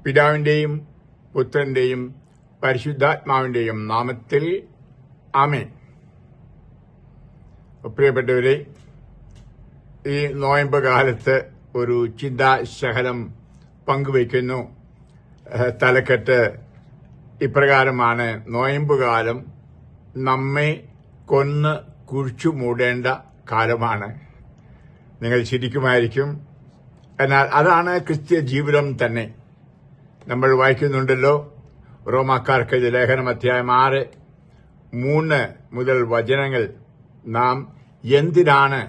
പിതാവിന്റെയും പുത്രന്റെയും പരിശുദ്ധാത്മാവിന്റെയും നാമത്തിൽ ആമേൻ. പ്രിയപ്പെട്ടവരെ, ഈ നോയമ്പ് കാലത്ത് ഒരു ചിന്താശകലം പങ്കുവയ്ക്കുന്നു. തലക്കെട്ട് ഇപ്രകാരമാണ്: നോയമ്പുകാലം നമ്മെ കൊന്ന് കുഴിച്ചു മൂടേണ്ട കാലമാണ്. നിങ്ങൾ ചിരിക്കുമായിരിക്കും, എന്നാൽ അതാണ് ക്രിസ്ത്യ ജീവിതം തന്നെ. നമ്മൾ വായിക്കുന്നുണ്ടല്ലോ, റോമാക്കാർക്ക് ലേഖനം അധ്യായം 6:3 മുതൽ വചനങ്ങൾ. നാം എന്തിനാണ്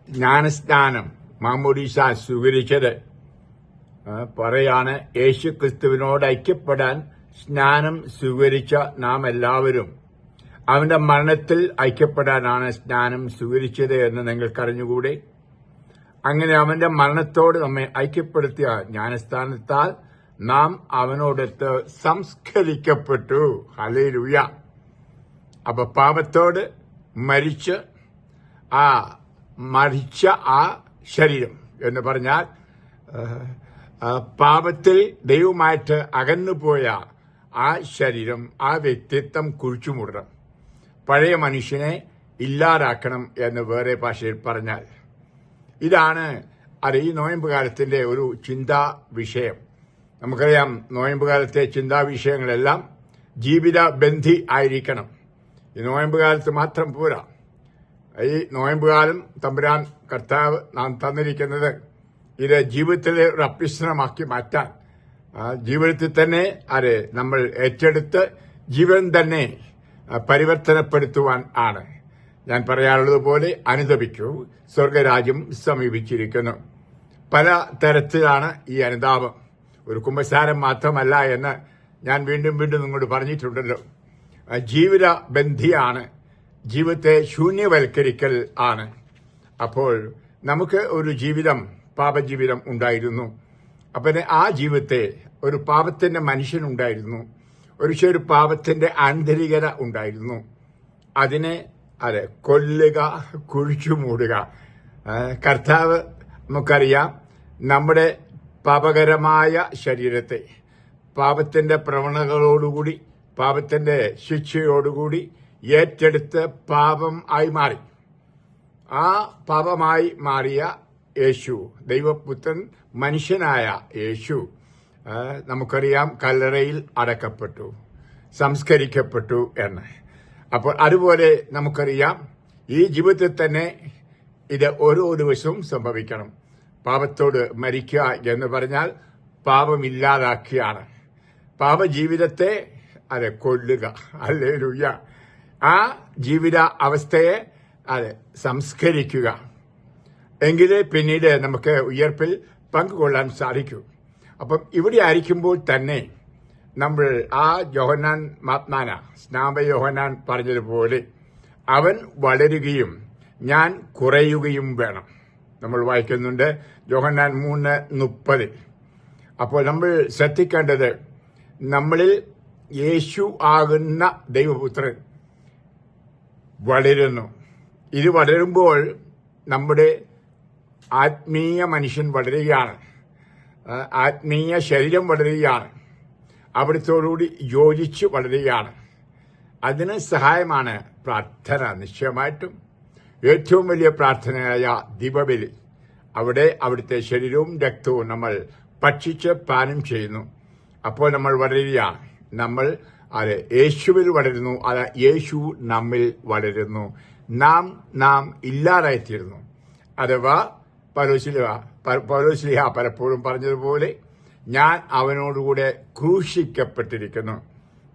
ജ്ഞാനസ്നാനം മാമോദീസ സ്വീകരിച്ചത്? പറയാണ്, യേശു ക്രിസ്തുവിനോട് ഐക്യപ്പെടാൻ സ്നാനം സ്വീകരിച്ച നാം എല്ലാവരും അവന്റെ മരണത്തിൽ ഐക്യപ്പെടാനാണ് സ്നാനം സ്വീകരിച്ചത് എന്ന് നിങ്ങൾക്കറിഞ്ഞുകൂടെ? അങ്ങനെ അവന്റെ മരണത്തോട് നമ്മെ ഐക്യപ്പെടുത്തിയ ജ്ഞാനസ്ഥാനത്താൽ നാം അവനോടൊത്ത് സംസ്കരിക്കപ്പെട്ടു. ഹല്ലേലൂയ. അപ്പൊ പാപത്തോട് മരിച്ച ആ ശരീരം എന്ന് പറഞ്ഞാൽ പാപത്തിൽ ദൈവമായിട്ട് അകന്നുപോയ ആ ശരീരം, ആ വ്യക്തിത്വം കുഴിച്ചുമൂടണം. പഴയ മനുഷ്യനെ ഇല്ലാതാക്കണം എന്ന് വേറെ ഭാഷയിൽ പറഞ്ഞാൽ ഇതാണ് ഈ നോയമ്പ് കാലത്തിന്റെ ഒരു ചിന്താ വിഷയം. നമുക്കറിയാം, നോയമ്പ് കാലത്തെ ചിന്താ വിഷയങ്ങളെല്ലാം ജീവിത ബന്ധി ആയിരിക്കണം. ഈ നോയമ്പ് കാലത്ത് മാത്രം പോരാ. ഈ നോയമ്പ് കാലം തമ്പുരാൻ കർത്താവ് നാം തന്നിരിക്കുന്നത് ഇത് ജീവിതത്തിലെ ഒരു അഭ്യസനമാക്കി മാറ്റാൻ, ജീവിതത്തിൽ തന്നെ നമ്മൾ ഏറ്റെടുത്ത് ജീവൻ തന്നെ പരിവർത്തനപ്പെടുത്തുവാൻ ആണ്. ഞാൻ പറയാറുള്ളത് പോലെ അനുതപിക്കൂ, സ്വർഗരാജ്യം സമീപിച്ചിരിക്കുന്നു. പല തരത്തിലാണ് ഈ അനുതാപം. ഒരു കുമ്പസാരം മാത്രമല്ല എന്ന് ഞാൻ വീണ്ടും നിങ്ങളോട് പറഞ്ഞിട്ടുണ്ടല്ലോ. ജീവിത ബന്ധിയാണ്, ജീവിതത്തെ ശൂന്യവൽക്കരിക്കൽ ആണ്. അപ്പോൾ നമുക്ക് ഒരു ജീവിതം, പാപജീവിതം ഉണ്ടായിരുന്നു. അപ്പം ആ ജീവിതത്തെ ഒരു പാപത്തിന്റെ മനുഷ്യനുണ്ടായിരുന്നു, ഒരു പാപത്തിന്റെ ആന്തരികത ഉണ്ടായിരുന്നു. അതിനെ കൊല്ലുക, കുഴിച്ചു മൂടുക. കർത്താവ് നമുക്കറിയാം, നമ്മുടെ പാപകരമായ ശരീരത്തെ പാപത്തിന്റെ പ്രവണതകളോടുകൂടി, പാപത്തിന്റെ ശിക്ഷയോടുകൂടി ഏറ്റെടുത്ത് പാപം ആയി മാറി. ആ പാപമായി മാറിയ യേശു, ദൈവപുത്രൻ മനുഷ്യനായ യേശു, നമുക്കറിയാം കല്ലറയിൽ അടക്കപ്പെട്ടു, സംസ്കരിക്കപ്പെട്ടു എന്ന്. അപ്പോൾ അതുപോലെ നമുക്കറിയാം, ഈ ജീവിതത്തിൽ തന്നെ ഇത് ഓരോ ദിവസവും സംഭവിക്കണം. പാപത്തോട് മരിക്കുക എന്ന് പറഞ്ഞാൽ പാപമില്ലാതാക്കിയാണ്. പാപജീവിതത്തെ കൊല്ലുക. ഹല്ലേലൂയ. ആ ജീവിത അവസ്ഥയെ സംസ്കരിക്കുക. എങ്കിലേ പിന്നീട് നമുക്ക് ഉയർപ്പിൽ പങ്കുകൊള്ളാൻ സാധിക്കൂ. അപ്പം ഇവിടെ ആയിരിക്കുമ്പോൾ തന്നെ നമ്മൾ യോഹന്നാൻ മാത്മാന, സ്നാപക യോഹന്നാൻ പറഞ്ഞതുപോലെ അവൻ വളരുകയും ഞാൻ കുറയുകയും വേണം. നമ്മൾ വായിക്കുന്നുണ്ട് യോഹന്നാൻ 3:30. അപ്പോൾ നമ്മൾ ശ്രദ്ധിക്കേണ്ടത്, നമ്മളിൽ യേശു ആകുന്ന ദൈവപുത്രൻ വളരുന്നു. ഇത് വളരുമ്പോൾ നമ്മുടെ ആത്മീയ മനുഷ്യൻ വളരുകയാണ്, ആത്മീയ ശരീരം വളരുകയാണ്, അവിടുത്തോടുകൂടി യോജിച്ച് വളരുകയാണ്. അതിന് സഹായമാണ് പ്രാർത്ഥന. നിശ്ചയമായിട്ടും ഏറ്റവും വലിയ പ്രാർത്ഥനയായ ദീപബലി, അവിടെ അവിടുത്തെ ശരീരവും രക്തവും നമ്മൾ ഭക്ഷിച്ച് പാനം ചെയ്യുന്നു. അപ്പോൾ നമ്മൾ വളരുകയാണ്. നമ്മൾ യേശുവിൽ വളരുന്നു, യേശു നമ്മിൽ വളരുന്നു. നാം ഇല്ലാതായിത്തീരുന്നു. അഥവാ പൗലോസ്ലീഹ പലപ്പോഴും പറഞ്ഞതുപോലെ, ഞാൻ അവനോടുകൂടെ ക്രൂശിക്കപ്പെട്ടിരിക്കുന്നു.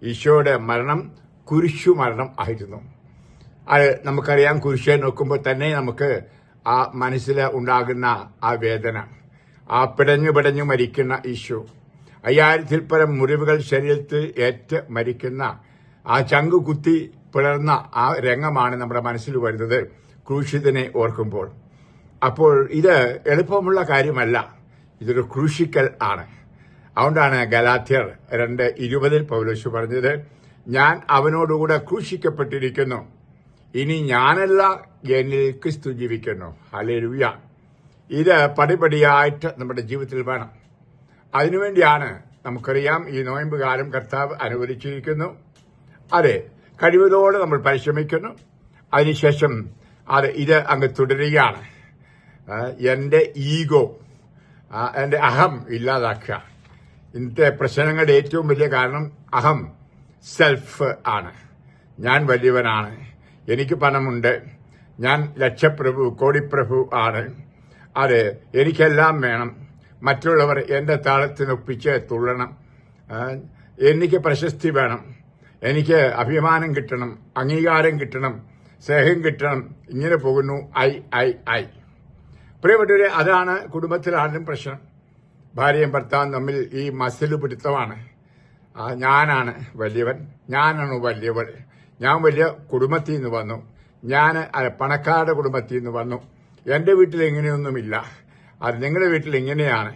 ഈശോയുടെ മരണം കുരിശുമരണം ആയിരുന്നു. അത് നമുക്കറിയാം. കുരിശെ നോക്കുമ്പോൾ തന്നെ നമുക്ക് ആ മനസ്സിൽ ഉണ്ടാകുന്ന ആ വേദന, ആ പിടഞ്ഞു മരിക്കുന്ന ഈശോ, 5000-ൽ പരം മുറിവുകൾ ശരീരത്തിൽ ഏറ്റ് മരിക്കുന്ന ആ ചങ്കു കുത്തി പിളർന്ന ആ രംഗമാണ് നമ്മുടെ മനസ്സിൽ വരുന്നത് ക്രൂശിതനെ ഓർക്കുമ്പോൾ. അപ്പോൾ ഇത് എളുപ്പമുള്ള കാര്യമല്ല, ഇതൊരു ക്രൂശിക്കൽ ആണ്. അതുകൊണ്ടാണ് ഗലാത്യർ 2:20 പൗലോസ് പറഞ്ഞത്, ഞാൻ അവനോടുകൂടെ ക്രൂശിക്കപ്പെട്ടിരിക്കുന്നു, ഇനി ഞാനല്ല എന്നിൽ ക്രിസ്തു ജീവിക്കുന്നു. ഹല്ലേലൂയ. ഇത് പടിപടിയായിട്ട് നമ്മുടെ ജീവിതത്തിൽ വേണം. അതിനുവേണ്ടിയാണ് നമുക്കറിയാം ഈ നോയമ്പ് കാലം കർത്താവ് അനുവദിച്ചിരിക്കുന്നു. അതെ, കഴിവതോടെ നമ്മൾ പരിശ്രമിക്കുന്നു. അതിനുശേഷം ഇത് അങ്ങ് തുടരുകയാണ്. എന്റെ ഈഗോ, എന്റെ അഹം ഇല്ലാതാക്കുക. ഇന്നത്തെ പ്രശ്നങ്ങളുടെ ഏറ്റവും വലിയ കാരണം അഹം, സെൽഫ് ആണ്. ഞാൻ വലിയവനാണ്, എനിക്ക് പണമുണ്ട്, ഞാൻ ലക്ഷപ്രഭു, കോടിപ്രഭു ആണ്, അതെ എനിക്കെല്ലാം വേണം, മറ്റുള്ളവർ എന്റെ താളത്തിനൊപ്പിച്ച് തുള്ളണം, എനിക്ക് പ്രശസ്തി വേണം, എനിക്ക് അഭിമാനം കിട്ടണം, അംഗീകാരം കിട്ടണം, സ്നേഹം കിട്ടണം, ഇങ്ങനെ പോകുന്നു. ഐ. പ്രിയപ്പെട്ടവരെ, അതാണ് കുടുംബത്തിലാണെങ്കിലും പ്രശ്നം. ഭാര്യയും ഭർത്താവും തമ്മിൽ ഈ മസിൽ പിടുത്തമാണ്. ഞാനാണ് വലിയവൻ, ഞാനാണ് വലിയവൾ, ഞാൻ വലിയ കുടുംബത്തിൽ നിന്ന് വന്നു, ഞാൻ പണക്കാരുടെ കുടുംബത്തിൽ നിന്ന് വന്നു, എന്റെ വീട്ടിൽ ഇങ്ങനെയൊന്നുമില്ല, അത് നിങ്ങളുടെ വീട്ടിൽ ഇങ്ങനെയാണ്,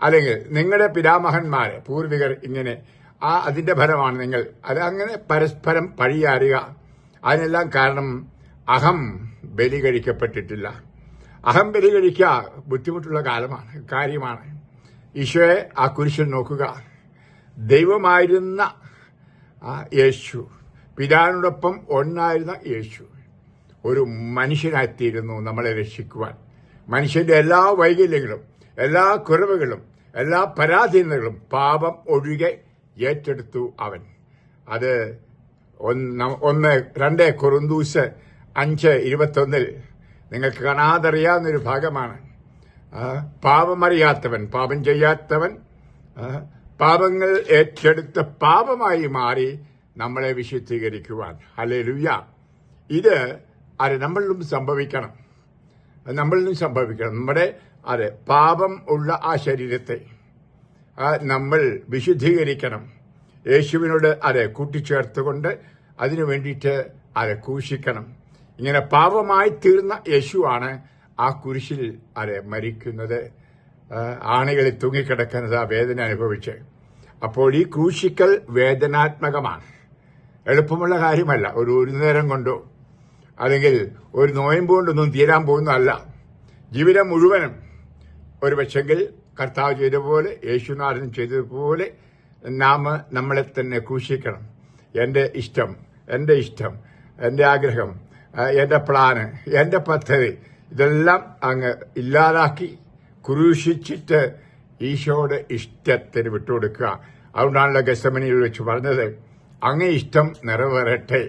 അല്ലെങ്കിൽ നിങ്ങളുടെ പിതാമഹന്മാര് പൂർവികർ ഇങ്ങനെ, അതിന്റെ ഫലമാണ് നിങ്ങൾ. അത് അങ്ങനെ പരസ്പരം പഴിയാറുക. അതിനെല്ലാം കാരണം അഹം ബലി കഴിക്കപ്പെട്ടിട്ടില്ല. അഹം ബലി കഴിക്കുക ബുദ്ധിമുട്ടുള്ള കാര്യമാണ്. ഈശോയെ ആ കുരിശിൽ നോക്കുക. ദൈവമായിരുന്ന യേശു, പിതാവിനോടൊപ്പം ഒന്നായിരുന്ന യേശു ഒരു മനുഷ്യനായിത്തീരുന്നു നമ്മളെ രക്ഷിക്കുവാൻ. മനുഷ്യന്റെ എല്ലാ വൈകല്യങ്ങളും, എല്ലാ കുറവുകളും, എല്ലാ പരാധീനതകളും പാപം ഒഴികെ ഏറ്റെടുത്തു അവൻ. അത് 2 കൊറിന്തോസ് 5:21 നിങ്ങൾക്ക് കാണാതറിയാവുന്നൊരു ഭാഗമാണ്. പാപമറിയാത്തവൻ, പാപം ചെയ്യാത്തവൻ, പാപങ്ങൾ ഏറ്റെടുത്ത് പാപമായി മാറി നമ്മളെ വിശുദ്ധീകരിക്കുവാൻ. ഹല്ലേലൂയ. ഇത് നമ്മളിലും സംഭവിക്കണം. നമ്മുടെ പാപം ഉള്ള ആ ശരീരത്തെ നമ്മൾ വിശുദ്ധീകരിക്കണം. യേശുവിനോട് കൂട്ടിച്ചേർത്തുകൊണ്ട് അതിനു വേണ്ടിയിട്ട് ക്രൂശിക്കണം. ഇങ്ങനെ പാപമായി തീർന്ന യേശുവാണ് ആ കുരിശിൽ മരിക്കുന്നത്, ആണികളിൽ തൂങ്ങിക്കിടക്കുന്നത്, ആ വേദന അനുഭവിച്ച്. അപ്പോൾ ഈ ക്രൂശിക്കൽ വേദനാത്മകമാണ്, എളുപ്പമുള്ള കാര്യമല്ല. ഒരു നേരം കൊണ്ടോ അല്ലെങ്കിൽ ഒരു നോയമ്പ് കൊണ്ടൊന്നും തീരാൻ പോകുന്നതല്ല. ജീവിതം മുഴുവനും ഒരു പക്ഷെങ്കിൽ കർത്താവ് ചെയ്ത പോലെ, യേശുനാഥൻ ചെയ്തതുപോലെ നമ്മളെ തന്നെ ക്രൂശിക്കണം. എന്റെ ഇഷ്ടം, എന്റെ ആഗ്രഹം, എന്റെ പ്ലാന്, എന്റെ പദ്ധതി, ഇതെല്ലാം അങ്ങ് ഇല്ലാതാക്കി ക്രൂശിച്ചിട്ട് ഈശോയുടെ ഇഷ്ടത്തിന് വിട്ടുകൊടുക്കുക. അതുകൊണ്ടാണല്ലോ ഗെത്സമനിയിൽ വെച്ച് പറഞ്ഞത്, അങ്ങേ ഇഷ്ടം നിറവേറട്ടെ.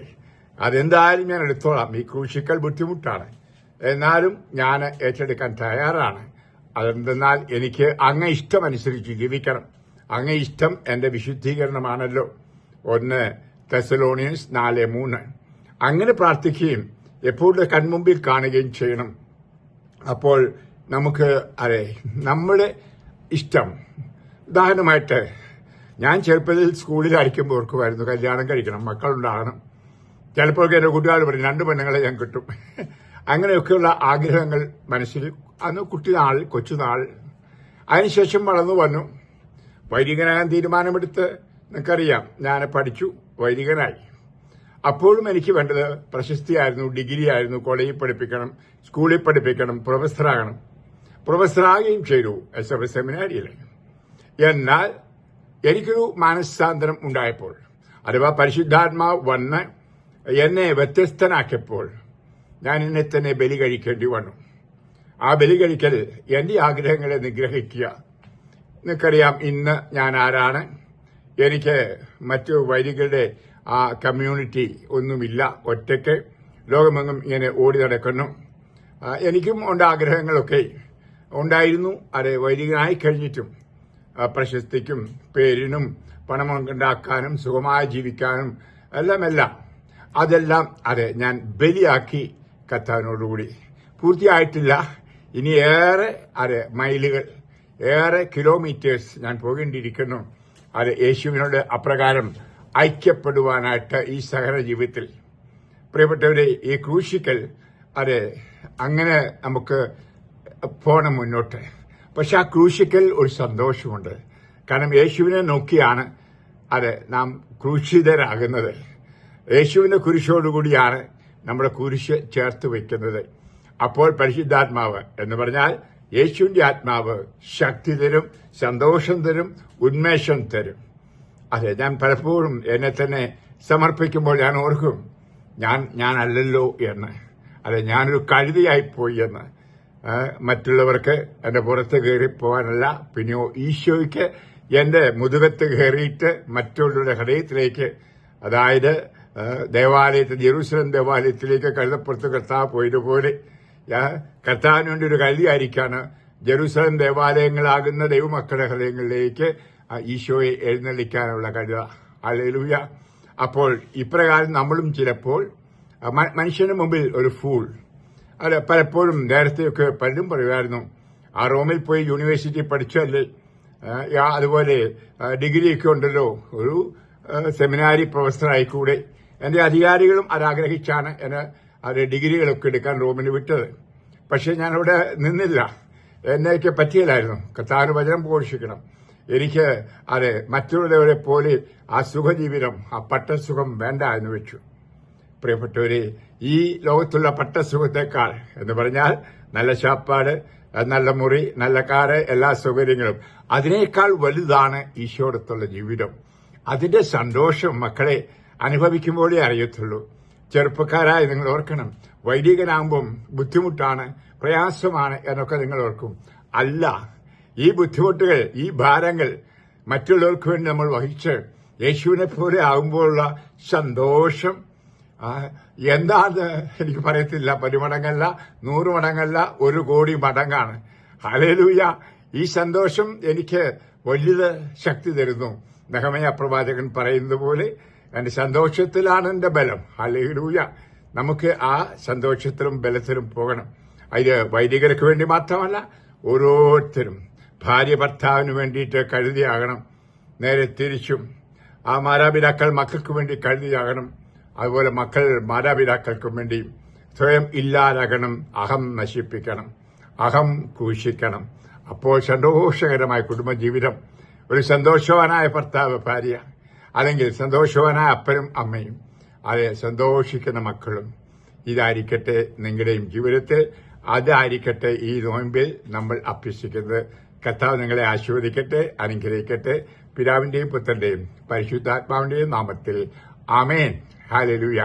അതെന്തായാലും ഞാൻ എടുത്തോളാം. ഈ ക്രൂശിക്കൽ ബുദ്ധിമുട്ടാണ്, എന്നാലും ഞാൻ ഏറ്റെടുക്കാൻ തയ്യാറാണ്. അതെന്തെന്നാൽ എനിക്ക് അങ്ങേ ഇഷ്ടമനുസരിച്ച് ജീവിക്കണം. അങ്ങേ ഇഷ്ടം എന്റെ വിശുദ്ധീകരണമാണല്ലോ. 1 തെസ്സലോനിയൻസ് 4:3. അങ്ങനെ പ്രാർത്ഥിക്കുകയും എപ്പോഴും കൺമുമ്പിൽ കാണുകയും ചെയ്യണം. അപ്പോൾ നമുക്ക് നമ്മുടെ ഇഷ്ടം, ഉദാഹരണമായിട്ട് ഞാൻ ചെറുപ്പത്തിൽ സ്കൂളിൽ അടിക്കുമ്പോൾ ഓർക്കുമായിരുന്നു, കല്യാണം കഴിക്കണം, മക്കളുണ്ടാകണം. ചിലപ്പോൾ എന്റെ കൂട്ടുകാർ പറയും 2 പെണ്ണുങ്ങളെ ഞാൻ കിട്ടും. അങ്ങനെയൊക്കെയുള്ള ആഗ്രഹങ്ങൾ മനസ്സിൽ അന്ന് കുട്ടിനാൾ, കൊച്ചുനാൾ. അതിനുശേഷം വളർന്നു വന്നു, വൈദികനാകാൻ തീരുമാനമെടുത്ത്. നിങ്ങൾക്കറിയാം, ഞാൻ പഠിച്ചു, വൈദികനായി. അപ്പോഴും എനിക്ക് വേണ്ടത് പ്രശസ്തിയായിരുന്നു, ഡിഗ്രി ആയിരുന്നു. കോളേജിൽ പഠിപ്പിക്കണം, സ്കൂളിൽ പഠിപ്പിക്കണം, പ്രൊഫസറാകണം. പ്രൊഫസറാകുകയും ചെയ്തു SFS സെമിനാരിയിൽ. എന്നാൽ എനിക്കൊരു മാനസാന്തരം ഉണ്ടായപ്പോൾ, അഥവാ പരിശുദ്ധാത്മാവ് വന്ന് എന്നെ വ്യത്യസ്തനാക്കിയപ്പോൾ ഞാൻ എന്നെ തന്നെ ബലി കഴിക്കേണ്ടി വന്നു. ആ ബലി കഴിക്കൽ എന്റെ ആഗ്രഹങ്ങളെ നിഗ്രഹിക്കുക. നിങ്ങൾക്കറിയാം, ഇന്ന് ഞാൻ ആരാണ്. എനിക്ക് മറ്റു വൈദികരുടെ ആ കമ്മ്യൂണിറ്റി ഒന്നുമില്ല, ഒറ്റയ്ക്ക് ലോകമെങ്ങും ഇങ്ങനെ ഓടി നടക്കുന്നു. എനിക്കും ഉണ്ട് ആഗ്രഹങ്ങളൊക്കെ ഉണ്ടായിരുന്നു. വൈദികനായി കഴിഞ്ഞിട്ടും പ്രശസ്തിക്കും പേരിനും പണമുണ്ടാക്കാനും സുഖമായി ജീവിക്കാനും എല്ലാം അതെല്ലാം ഞാൻ ബലിയാക്കി കർത്താവിനോടുകൂടി. പൂർത്തിയായിട്ടില്ല, ഇനി ഏറെ മൈലുകൾ, ഏറെ കിലോമീറ്റേഴ്സ് ഞാൻ പോകേണ്ടിയിരിക്കുന്നു. യേശുവിനോട് അപ്രകാരം ഐക്യപ്പെടുവാനായിട്ട് ഈ സഹന ജീവിതത്തിൽ. പ്രിയപ്പെട്ടവരെ, ഈ ക്രൂശിക്കൽ അങ്ങനെ നമുക്ക് പോണം മുന്നോട്ട്. പക്ഷെ ആ ക്രൂശിക്കൽ ഒരു സന്തോഷമുണ്ട്. കാരണം യേശുവിനെ നോക്കിയാണ് നാം ക്രൂശിതരാകുന്നത്. യേശുവിന്റെ കുരിശോടുകൂടിയാണ് നമ്മുടെ കുരിശ് ചേർത്ത് വയ്ക്കുന്നത്. അപ്പോൾ പരിശുദ്ധാത്മാവ് എന്ന് പറഞ്ഞാൽ യേശുവിന്റെ ആത്മാവ് ശക്തി തരും, സന്തോഷം തരും, ഉന്മേഷം തരും. അതെ, ഞാൻ പലപ്പോഴും എന്നെ തന്നെ സമർപ്പിക്കുമ്പോൾ ഞാൻ ഓർക്കും, ഞാനല്ലല്ലോ എന്ന്. അതെ, ഞാനൊരു കഴുതിയായിപ്പോയി എന്ന്. മറ്റുള്ളവർക്ക് എന്റെ പുറത്ത് കയറി പോകാനല്ല, പിന്നെയോ ഈശോയ്ക്ക് എന്റെ മുതുകത്ത് കയറിയിട്ട് മറ്റുള്ളവരുടെ ഹൃദയത്തിലേക്ക്, അതായത് ജെറൂസലം ദേവാലയത്തിലേക്ക് കഴുതപ്പുറത്ത് കർത്താവ് പോയതുപോലെ കർത്താവിന് വേണ്ടി ഒരു കഴുതിയായിരിക്കാണ് ജെറൂസലം ദേവാലയങ്ങളാകുന്ന ദൈവമക്കളുടെ ഹൃദയങ്ങളിലേക്ക് ഈശോയെ എഴുന്നള്ളിക്കാനുള്ള കഴുത. ഹല്ലേലൂയ. അപ്പോൾ ഇപ്രകാരം നമ്മളും ചിലപ്പോൾ മനുഷ്യന് മുമ്പിൽ ഒരു ഫൂൾ. അല്ല, പലപ്പോഴും നേരത്തെയൊക്കെ പലരും പറയുമായിരുന്നു, ആ റോമിൽ പോയി യൂണിവേഴ്സിറ്റി പഠിച്ചല്ലേ, അതുപോലെ ഡിഗ്രിയൊക്കെ ഉണ്ടല്ലോ, ഒരു സെമിനാരി പ്രൊഫസറായിക്കൂടെ. എന്റെ അധികാരികളും അതാഗ്രഹിച്ചാണ് എന്നെ അത് ഡിഗ്രികളൊക്കെ എടുക്കാൻ റോമിന് വിട്ടത്. പക്ഷെ ഞാനവിടെ നിന്നില്ല. എന്നെയൊക്കെ പറ്റിയില്ലായിരുന്നു. കർത്താവിന്റെ വചനം ഘോഷിക്കണം. എനിക്ക് മറ്റുള്ളവരെ പോലെ ആ സുഖജീവിതം, ആ പട്ടസുഖം വേണ്ട എന്ന് വെച്ചു. പ്രിയപ്പെട്ടവരെ, ഈ ലോകത്തുള്ള പട്ടസുഖത്തെക്കാൾ എന്ന് പറഞ്ഞാൽ നല്ല ശാപ്പാട്, നല്ല മുറി, നല്ല കാറ്, എല്ലാ സൗകര്യങ്ങളും, അതിനേക്കാൾ വലുതാണ് ഈശോടത്തുള്ള ജീവിതം. അതിന്റെ സന്തോഷം മക്കളെ അനുഭവിക്കുമ്പോഴേ അറിയത്തുള്ളൂ. ചെറുപ്പക്കാരായി നിങ്ങൾ ഓർക്കണം, വൈദികനാകുമ്പം ബുദ്ധിമുട്ടാണ്, പ്രയാസമാണ് എന്നൊക്കെ നിങ്ങൾ ഓർക്കും. അല്ല, ഈ ബുദ്ധിമുട്ടുകൾ, ഈ ഭാരങ്ങൾ മറ്റുള്ളവർക്ക് വേണ്ടി നമ്മൾ വഹിച്ച് യേശുവിനെ പോലെ ആകുമ്പോഴുള്ള സന്തോഷം എന്താന്ന് എനിക്ക് പറയത്തില്ല. 10 മടങ്ങല്ല, 100 മടങ്ങല്ല, 1 കോടി മടങ്ങാണ്. ഹല്ലേലൂയ. ഈ സന്തോഷം എനിക്ക് വലിയ ശക്തി തരുന്നു. നെഹെമ്യാ പ്രവാചകൻ പറയുന്നത് പോലെ, എന്റെ സന്തോഷത്തിലാണ് എന്റെ ബലം. ഹല്ലേലൂയ. നമുക്ക് ആ സന്തോഷത്തിലും ബലത്തിലും പോകണം. അതിന് വൈദികർക്ക് വേണ്ടി മാത്രമല്ല, ഓരോരുത്തരും ഭാര്യ ഭർത്താവിന് വേണ്ടിയിട്ട് കഴുതിയാകണം. നേരെ തിരിച്ചും ആ മാതാപിതാക്കൾ മക്കൾക്ക് വേണ്ടി കഴുതിയാകണം. അതുപോലെ മക്കൾ മാതാപിതാക്കൾക്കും വേണ്ടി സ്വയം ഇല്ലാതാകണം. അഹം നശിപ്പിക്കണം, അഹം ക്രൂശിക്കണം. അപ്പോൾ സന്തോഷകരമായ കുടുംബജീവിതം, ഒരു സന്തോഷവാനായ ഭർത്താവ് ഭാര്യ, അല്ലെങ്കിൽ സന്തോഷവാനായ അപ്പനും അമ്മയും, അതെ, സന്തോഷിക്കുന്ന മക്കളും. ഇതായിരിക്കട്ടെ നിങ്ങളുടെയും ജീവിതത്തിൽ. അതായിരിക്കട്ടെ ഈ നോയമ്പിൽ നമ്മൾ അഭ്യസിക്കുന്നത്. കർത്താവ് നിങ്ങളെ ആശീർവദിക്കട്ടെ, അനുഗ്രഹിക്കട്ടെ. പിതാവിന്റെയും പുത്രന്റെയും പരിശുദ്ധാത്മാവിന്റെയും നാമത്തിൽ ആമേൻ. ഹല്ലേലൂയ.